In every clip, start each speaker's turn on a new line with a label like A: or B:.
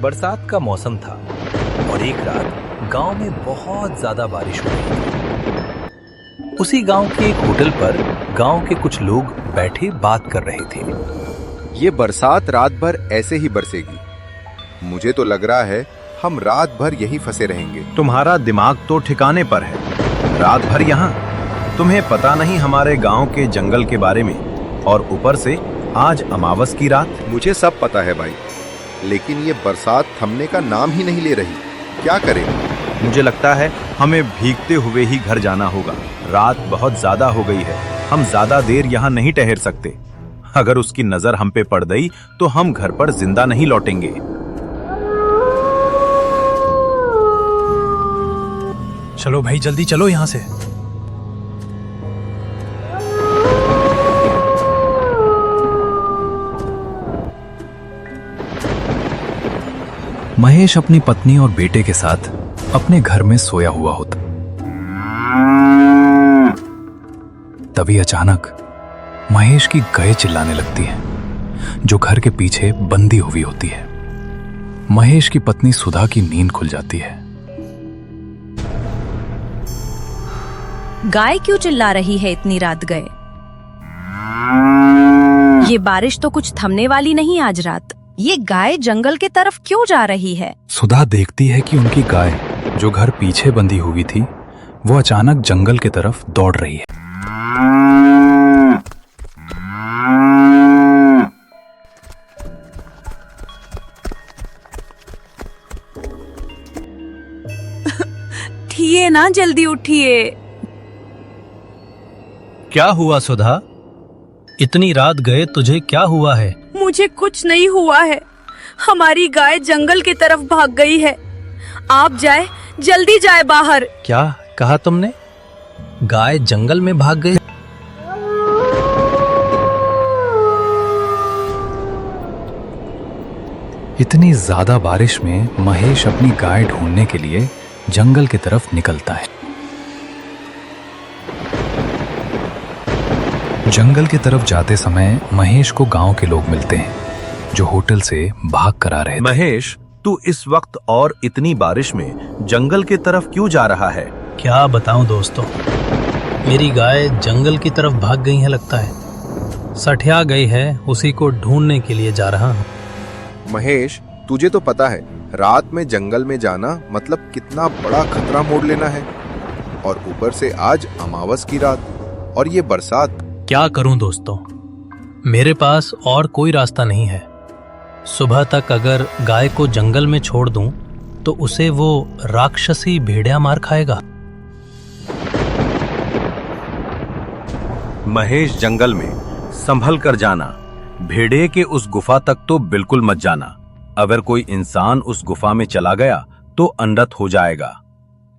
A: बरसात का मौसम था और एक रात गांव में बहुत ज्यादा बारिश हो रही थी। उसी गांव के एक होटल पर गांव के कुछ लोग बैठे बात कर रहे थे।
B: ये बरसात रात भर ऐसे ही बरसेगी। मुझे तो लग रहा है हम रात भर यहीं फंसे रहेंगे।
C: तुम्हारा दिमाग तो ठिकाने पर है। रात भर यहाँ? तुम्हें पता नहीं हमारे गांव के जंगल के बारे में? और ऊपर से आज अमावस की रात।
B: मुझे सब पता है भाई, लेकिन ये बरसात थमने का नाम ही नहीं ले रही। क्या करें?
C: मुझे लगता है हमें भीगते हुए ही घर जाना होगा। रात बहुत ज्यादा हो गई है, हम ज्यादा देर यहाँ नहीं ठहर सकते। अगर उसकी नजर हम पे पड़ गई तो हम घर पर जिंदा नहीं लौटेंगे।
A: चलो भाई, जल्दी चलो यहाँ से। महेश अपनी पत्नी और बेटे के साथ अपने घर में सोया हुआ होता। तभी अचानक महेश की गाय चिल्लाने लगती है, जो घर के पीछे बंधी हुई होती है। महेश की पत्नी सुधा की नींद खुल जाती है।
D: गाय क्यों चिल्ला रही है इतनी रात गए? ये बारिश तो कुछ थमने वाली नहीं आज रात। ये गाय जंगल के तरफ क्यों जा रही है?
A: सुधा देखती है कि उनकी गाय, जो घर पीछे बंधी हुई थी, वो अचानक जंगल की तरफ दौड़ रही है।
D: उठिए ना, जल्दी उठिए।
E: क्या हुआ सुधा? इतनी रात गए, तुझे क्या हुआ है?
D: मुझे कुछ नहीं हुआ है। हमारी गाय जंगल की तरफ भाग गई है। आप जाए, जल्दी जाए बाहर।
E: क्या कहा तुमने? गाय जंगल में भाग गई?
A: इतनी ज्यादा बारिश में महेश अपनी गाय ढूंढने के लिए जंगल की तरफ निकलता है। जंगल की तरफ जाते समय महेश को गांव के लोग मिलते हैं, जो होटल से भाग कर आ रहे थे।
C: महेश, तू इस वक्त और इतनी बारिश में जंगल की तरफ क्यों जा रहा है?
E: क्या बताऊं दोस्तों, मेरी गाय जंगल की तरफ भाग गई है लगता है। सठिया गई है, उसी को ढूंढने के लिए जा रहा हूं।
B: महेश, तुझे तो पता है रात में जंगल में जाना मतलब कितना बड़ा खतरा मोड़ लेना है। और ऊपर से आज अमावस की रात और ये बरसात।
E: क्या करूं दोस्तों, मेरे पास और कोई रास्ता नहीं है। सुबह तक अगर गाय को जंगल में छोड़ दूं तो उसे वो राक्षसी भेड़िया मार खाएगा।
C: महेश, जंगल में संभल कर जाना। भेड़िए के उस गुफा तक तो बिल्कुल मत जाना। अगर कोई इंसान उस गुफा में चला गया तो अनर्थ हो जाएगा।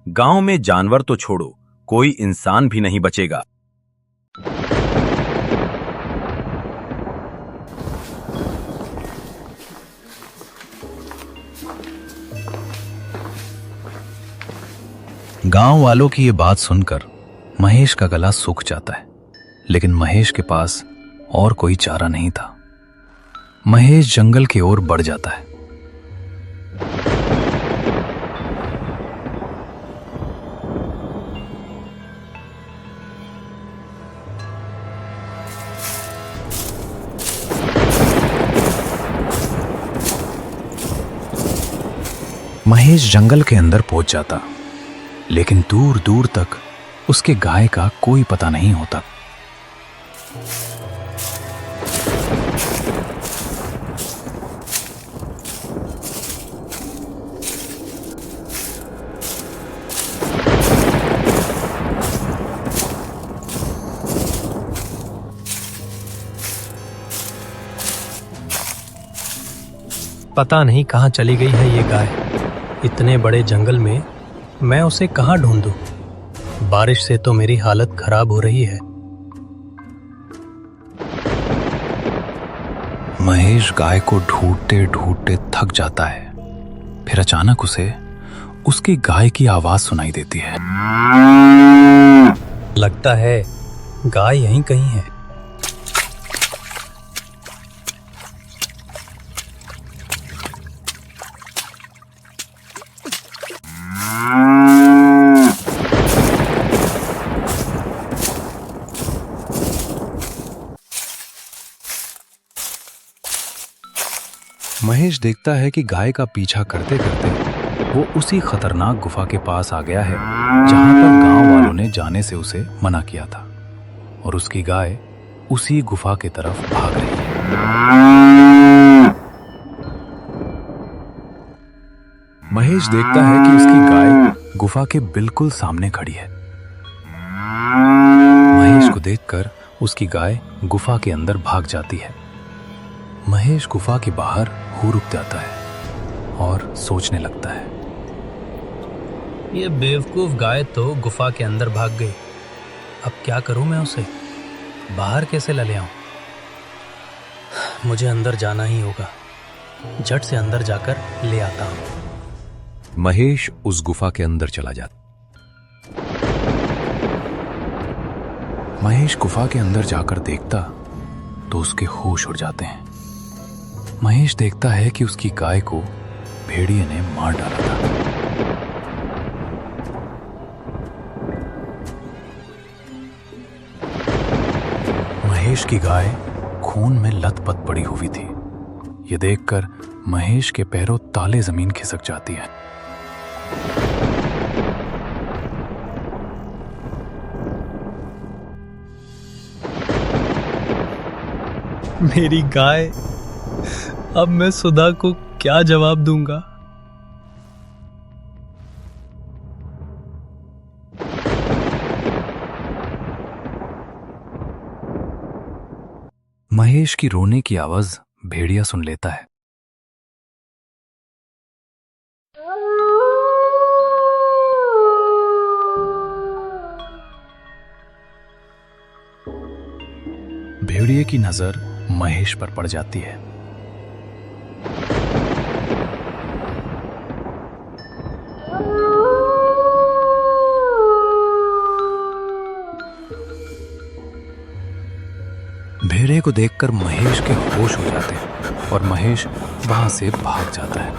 C: गांव में जानवर तो छोड़ो, कोई इंसान भी नहीं बचेगा।
A: गांव वालों की ये बात सुनकर महेश का गला सूख जाता है, लेकिन महेश के पास और कोई चारा नहीं था। महेश जंगल की ओर बढ़ जाता है। महेश जंगल के अंदर पहुंच जाता, लेकिन दूर दूर तक उसके गाय का कोई पता नहीं होता।
E: पता नहीं कहाँ चली गई है ये गाय। इतने बड़े जंगल में मैं उसे कहाँ ढूंढूं? बारिश से तो मेरी हालत खराब हो रही है।
A: महेश गाय को ढूंढते ढूंढते थक जाता है। फिर अचानक उसे उसकी गाय की आवाज सुनाई देती है।
E: लगता है गाय यहीं कहीं है।
C: महेश देखता है कि गाय का पीछा करते करते वो उसी खतरनाक गुफा के पास आ गया है जहां पर गांव वालों ने जाने से उसे मना किया था, और उसकी गाय उसी गुफा की तरफ भाग रही है। महेश देखता है कि उसकी गाय गुफा के बिल्कुल सामने खड़ी है। महेश को देखकर उसकी गाय गुफा के अंदर भाग जाती है। महेश गुफा के बाहर हो रुक जाता है और सोचने लगता है,
E: ये बेवकूफ गाय तो गुफा के अंदर भाग गई। अब क्या करूं मैं उसे? बाहर कैसे ले आऊं? मुझे अंदर जाना ही होगा। झट से अंदर जाकर ले आता हूं।
C: महेश उस गुफा के अंदर चला जाता। महेश गुफा के अंदर जाकर देखता तो उसके होश उड़ जाते हैं। महेश देखता है कि उसकी गाय को भेड़िए ने मार डाला था। महेश की गाय खून में लथपथ पड़ी हुई थी। यह देखकर महेश के पैरों ताले जमीन खिसक जाती है।
E: मेरी गाय, अब मैं सुधा को क्या जवाब दूंगा?
C: महेश की रोने की आवाज भेड़िया सुन लेता है। भेड़िए की नजर महेश पर पड़ जाती है। भेड़िए को देखकर महेश के होश हो जाते हैं और महेश वहां से भाग जाता है।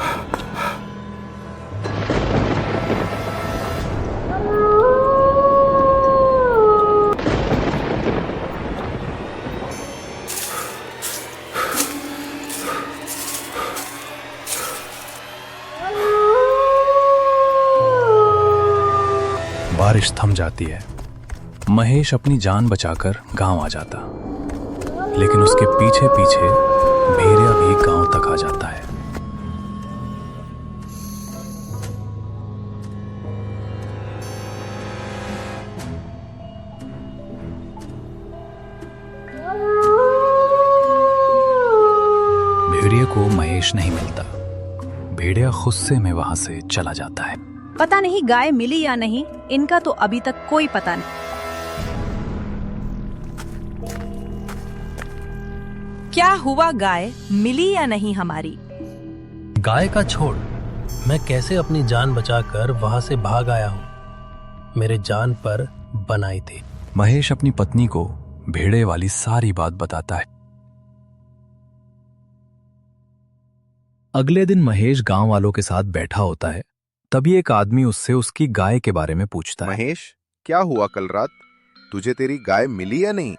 C: बारिश थम जाती है। महेश अपनी जान बचाकर गांव आ जाता, लेकिन उसके पीछे पीछे भेड़िया भी गांव तक आ जाता है। भेड़िया को महेश नहीं मिलता। भेड़िया गुस्से में वहां से चला जाता है।
D: पता नहीं गाय मिली या नहीं, इनका तो अभी तक कोई पता नहीं। क्या हुआ, गाय मिली या नहीं हमारी?
E: गाय का छोड़, मैं कैसे अपनी जान बचाकर वहां से भाग आया हूं। मेरे जान पर बनाई थी।
C: महेश अपनी पत्नी को भेड़े वाली सारी बात बताता है। अगले दिन महेश गांव वालों के साथ बैठा होता है। तभी एक आदमी उससे उसकी गाय के बारे में पूछता है।
B: महेश, क्या हुआ कल रात? तुझे तेरी गाय मिली या नहीं?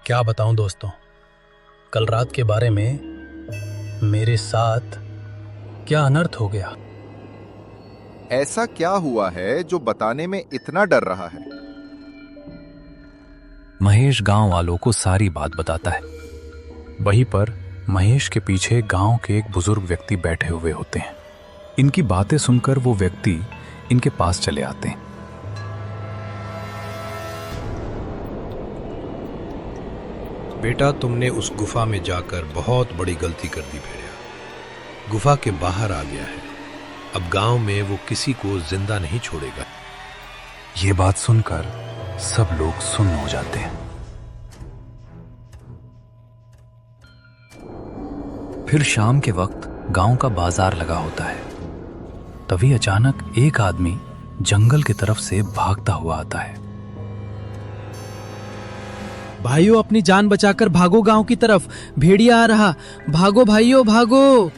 E: क्या बताऊं दोस्तों, कल रात के बारे में मेरे साथ क्या अनर्थ हो गया।
B: ऐसा क्या हुआ है जो बताने में इतना डर रहा है?
C: महेश गांव वालों को सारी बात बताता है। वहीं पर महेश के पीछे गांव के एक बुजुर्ग व्यक्ति बैठे हुए होते हैं। इनकी बातें सुनकर वो व्यक्ति इनके पास चले आते हैं।
F: बेटा, तुमने उस गुफा में जाकर बहुत बड़ी गलती कर दी भेड़िया। गुफा के बाहर आ गया है। अब गांव में वो किसी को जिंदा नहीं छोड़ेगा।
C: ये बात सुनकर सब लोग सुन्न हो जाते हैं। फिर शाम के वक्त गांव का बाजार लगा होता है। तभी अचानक एक आदमी जंगल की तरफ से भागता हुआ आता है।
G: भाइयों, अपनी जान बचाकर भागो गांव की तरफ, भेड़िया आ रहा। भागो भाइयों, भागो।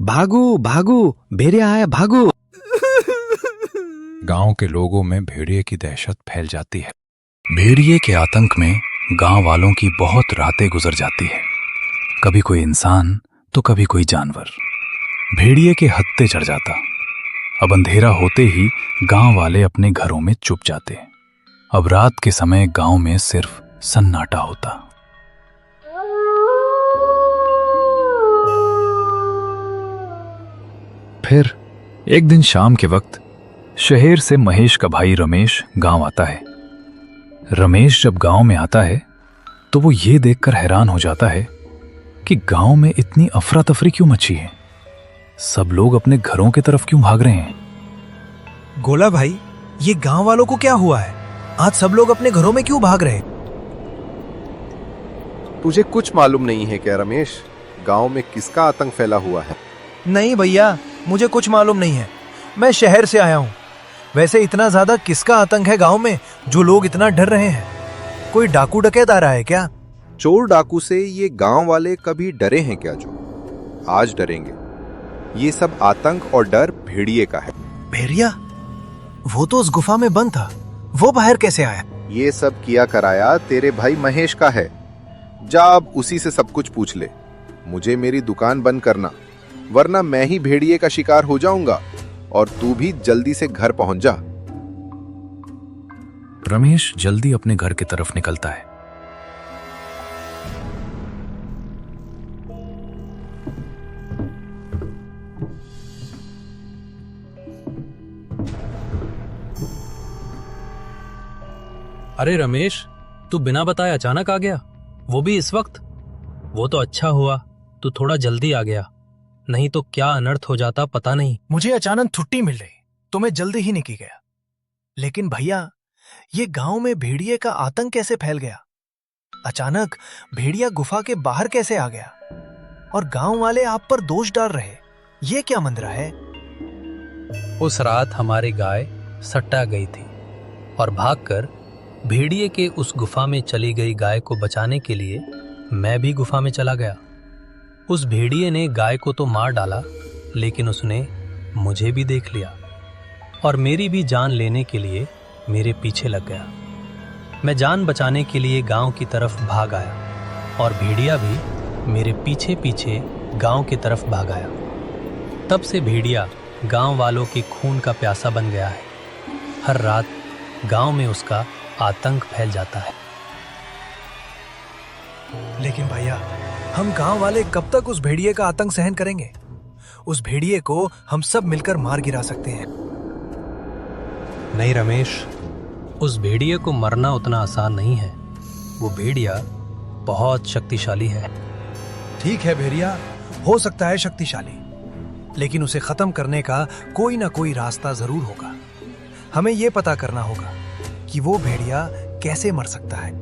G: भागो भागो, भेड़िया आया, भागो।
F: गांव के लोगों में भेड़िए की दहशत फैल जाती है।
A: भेड़िए के आतंक में गांव वालों की बहुत रातें गुजर जाती है। कभी कोई इंसान तो कभी कोई जानवर भेड़िए के हत्थे चढ़ जाता। अब अंधेरा होते ही गांव वाले अपने घरों में चुप जाते। अब रात के समय गांव में सिर्फ सन्नाटा होता। फिर एक दिन शाम के वक्त शहर से महेश का भाई रमेश गांव आता है। रमेश जब गांव में आता है तो वो ये देखकर हैरान हो जाता है कि गांव में इतनी अफरा तफरी क्यों मची है। सब लोग अपने घरों की तरफ क्यों भाग रहे हैं।
H: गोला भाई, ये गांव वालों को क्या हुआ है? आज सब लोग अपने घरों में क्यों भाग रहे हैं?
B: तुझे कुछ मालूम नहीं है क्या रमेश, गांव में किसका आतंक फैला हुआ है?
H: नहीं भैया, मुझे कुछ मालूम नहीं है। मैं शहर से आया हूँ। वैसे इतना ज्यादा किसका आतंक है गांव में जो लोग इतना डर रहे हैं? कोई डाकू डकैत आ रहा है क्या?
B: चोर डाकू से ये गांव वाले कभी डरे हैं क्या जो आज डरेंगे? ये सब आतंक और डर भेड़िए का है।
H: भेड़िया? वो तो उस गुफा में बंद था, वो बाहर कैसे आया?
B: ये सब किया कराया तेरे भाई महेश का है। जा अब उसी से सब कुछ पूछ ले। मुझे मेरी दुकान बंद करना, वरना मैं ही भेड़िए का शिकार हो जाऊंगा और तू भी जल्दी से घर पहुंच जा।
A: रमेश जल्दी अपने घर की तरफ निकलता है।
E: अरे रमेश, तू बिना बताए अचानक आ गया, वो भी इस वक्त। वो तो अच्छा हुआ तू थोड़ा जल्दी आ गया, नहीं तो क्या अनर्थ हो जाता पता नहीं।
H: मुझे अचानक छुट्टी मिल रही तो मैं जल्दी ही निकल गया। लेकिन भैया, ये गांव में भेड़िए का आतंक कैसे फैल गया? अचानक भेड़िया गुफा के बाहर कैसे आ गया? और गांव वाले आप पर दोष डाल रहे, ये क्या मंत्रा है?
E: उस रात हमारी गाय सट्टा गई थी और भागकर भेड़िए के उस गुफा में चली गई गाय को बचाने के लिए मैं भी गुफा में चला गया। उस भेड़िए ने गाय को तो मार डाला, लेकिन उसने मुझे भी देख लिया और मेरी भी जान लेने के लिए मेरे पीछे लग गया। मैं जान बचाने के लिए गांव की तरफ भाग आया और भेड़िया भी मेरे पीछे पीछे गांव की तरफ भाग आया। तब से भेड़िया गांव वालों के खून का प्यासा बन गया है। हर रात गांव में उसका आतंक फैल जाता है।
H: लेकिन भैया, हम गांव वाले कब तक उस भेड़िए का आतंक सहन करेंगे? उस भेड़िए को हम सब मिलकर मार गिरा सकते हैं।
E: नहीं रमेश, उस भेड़िए को मरना उतना आसान नहीं है। वो भेड़िया बहुत शक्तिशाली है।
H: ठीक है भेड़िया, हो सकता है शक्तिशाली, लेकिन उसे खत्म करने का कोई ना कोई रास्ता जरूर होगा। हमें यह पता करना होगा कि वो भेड़िया कैसे मर सकता है।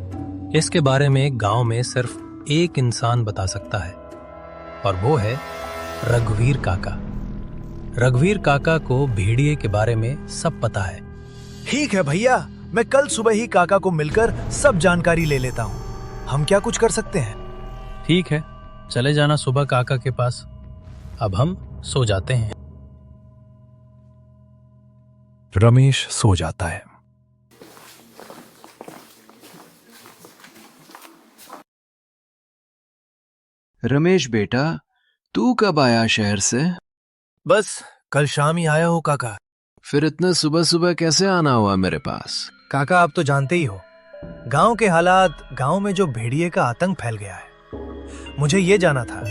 E: इसके बारे में गांव में सिर्फ एक इंसान बता सकता है और वो है रघुवीर काका। रघुवीर काका को भेड़िए के बारे में सब पता है।
H: ठीक है भैया, मैं कल सुबह ही काका को मिलकर सब जानकारी ले लेता हूँ। हम क्या कुछ कर सकते हैं?
E: ठीक है, चले जाना सुबह काका के पास। अब हम सो जाते हैं।
A: रमेश सो जाता है।
I: रमेश बेटा, तू कब आया शहर से?
H: बस कल शाम ही आया हो काका।
I: फिर इतने सुबह सुबह कैसे आना हुआ मेरे पास?
H: काका, आप तो जानते ही हो गांव के हालात, गांव में जो भेड़िए का आतंक फैल गया है। मुझे ये जाना था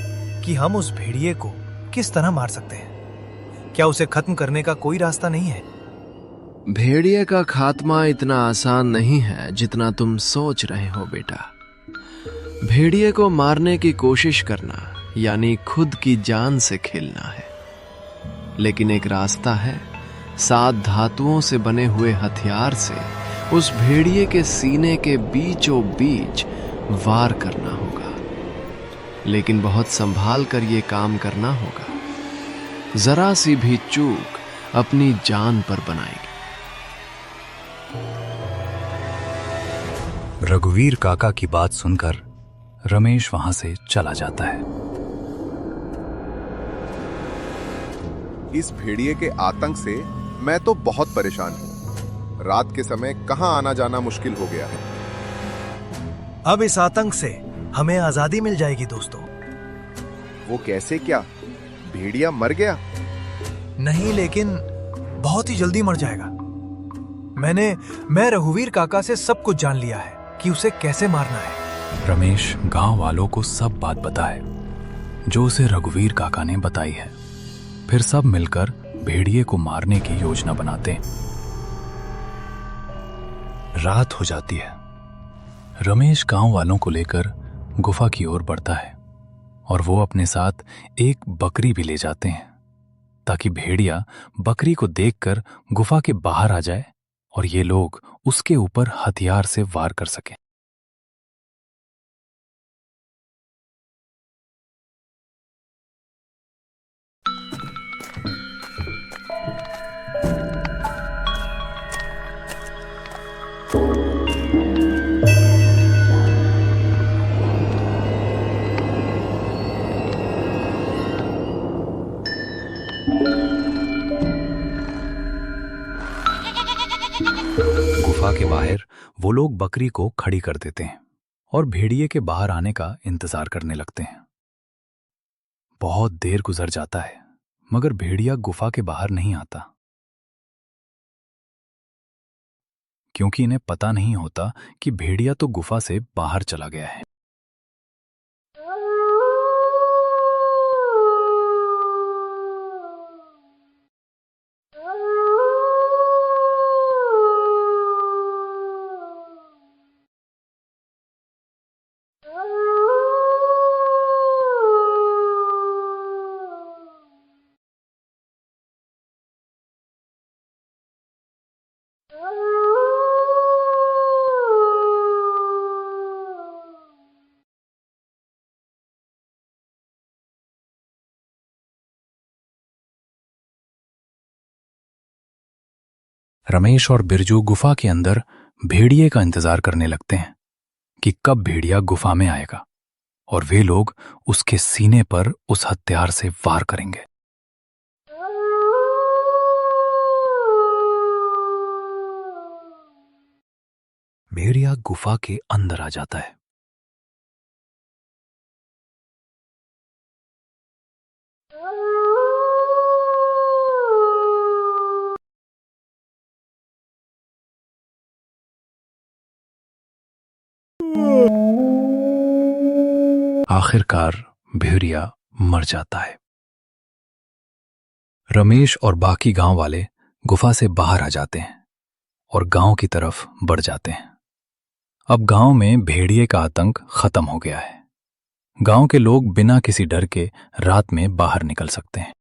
H: कि हम उस भेड़िए को किस तरह मार सकते हैं। क्या उसे खत्म करने का कोई रास्ता नहीं है?
I: भेड़िए का खात्मा इतना आसान नहीं है जितना तुम सोच रहे हो बेटा। भेड़िए को मारने की कोशिश करना यानी खुद की जान से खेलना है। लेकिन एक रास्ता है, 7 धातुओं से बने हुए हथियार से उस भेड़िए के सीने के बीचों बीच वार करना होगा। लेकिन बहुत संभाल कर ये काम करना होगा। जरा सी भी चूक अपनी जान पर बनाएगी।
A: रघुवीर काका की बात सुनकर रमेश वहां से चला जाता है।
B: इस भेड़िए के आतंक से मैं तो बहुत परेशान हूँ। रात के समय कहाँ आना जाना मुश्किल हो गया है।
H: अब इस आतंक से हमें आजादी मिल जाएगी दोस्तों।
B: वो कैसे? क्या भेड़िया मर गया?
H: नहीं, लेकिन बहुत ही जल्दी मर जाएगा। मैं रघुवीर काका से सब कुछ जान लिया है कि उसे कैसे मारना है।
A: रमेश गांव वालों को सब बात बताए जो उसे रघुवीर काका ने बताई है। फिर सब मिलकर भेड़िए को मारने की योजना बनाते हैं। रात हो जाती है। रमेश गांव वालों को लेकर गुफा की ओर बढ़ता है और वो अपने साथ एक बकरी भी ले जाते हैं ताकि भेड़िया बकरी को देखकर गुफा के बाहर आ जाए और ये लोग उसके ऊपर हथियार से वार कर सकें। गुफा के बाहर वो लोग बकरी को खड़ी कर देते हैं और भेड़िए के बाहर आने का इंतजार करने लगते हैं। बहुत देर गुजर जाता है मगर भेड़िया गुफा के बाहर नहीं आता, क्योंकि इन्हें पता नहीं होता कि भेड़िया तो गुफा से बाहर चला गया है। रमेश और बिरजू गुफा के अंदर भेड़िए का इंतजार करने लगते हैं कि कब भेड़िया गुफा में आएगा और वे लोग उसके सीने पर उस हथियार से वार करेंगे। भेड़िया गुफा के अंदर आ जाता है। आखिरकार भेड़िया मर जाता है। रमेश और बाकी गांव वाले गुफा से बाहर आ जाते हैं और गांव की तरफ बढ़ जाते हैं। अब गांव में भेड़िए का आतंक खत्म हो गया है। गांव के लोग बिना किसी डर के रात में बाहर निकल सकते हैं।